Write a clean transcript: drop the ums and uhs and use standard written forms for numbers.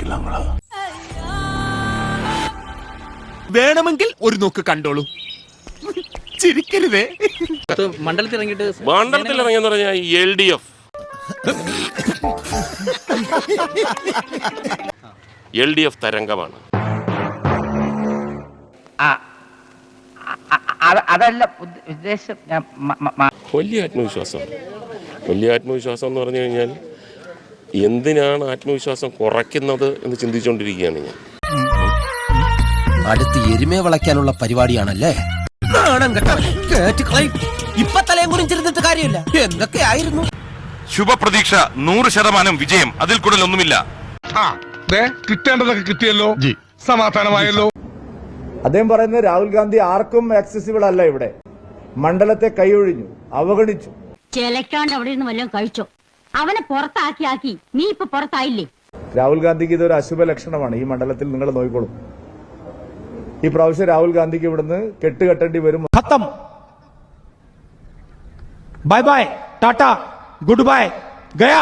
ചെല്ലങ്ങള്. വേണമെങ്കിൽ ഒരു നോക്ക് കണ്ടോളൂ, ചിരിക്കരുതേ. മണ്ഡലത്തിൽ ഇറങ്ങിയെന്ന് പറഞ്ഞാൽ LDF തരംഗമാണ്. അതല്ല ഉദ്ദേശം. വലിയ ആത്മവിശ്വാസം എന്ന് പറഞ്ഞു കഴിഞ്ഞാൽ എന്തിനാണ് ആത്മവിശ്വാസം കുറയ്ക്കുന്നത് എന്ന് ചിന്തിച്ചുകൊണ്ടിരിക്കുകയാണ് ഞാൻ. അടുത്ത് എരുമയെ വളയ്ക്കാനുള്ള പരിപാടിയാണല്ലേ? ഇപ്പൊ തലയും കുറിച്ചിരുന്നിട്ട് കാര്യമില്ല. എന്തൊക്കെയായിരുന്നു ശുഭപ്രതീക്ഷ 100% വിജയം, അതിൽ കൂടുതൽ ഒന്നുമില്ല. കിട്ടേണ്ടതൊക്കെ കിട്ടിയല്ലോ, സമാധാനമായല്ലോ. അദ്ദേഹം പറയുന്നത് രാഹുൽ ഗാന്ധി ആർക്കും ആക്സസിബിൾ അല്ല. ഇവിടെ മണ്ഡലത്തെ കൈയൊഴിഞ്ഞു, അവഗണിച്ചു. ചിലക്കാണ്ട് അവിടെ നിന്ന് വല്ലതും കഴിച്ചോ? അവനെ പുറത്താക്കി നീ ഇപ്പൊ പുറത്തായില്ലേ? രാഹുൽ ഗാന്ധിക്ക് ഇതൊരു അശുഭ ലക്ഷണമാണ്. ഈ മണ്ഡലത്തിൽ നിങ്ങൾ നോക്കിക്കോളും. ഈ പ്രാവശ്യം രാഹുൽ ഗാന്ധിക്ക് ഇവിടുന്ന് കെട്ടുകെട്ടേണ്ടി വരും. Bye bye, tata, good bye, Gaya.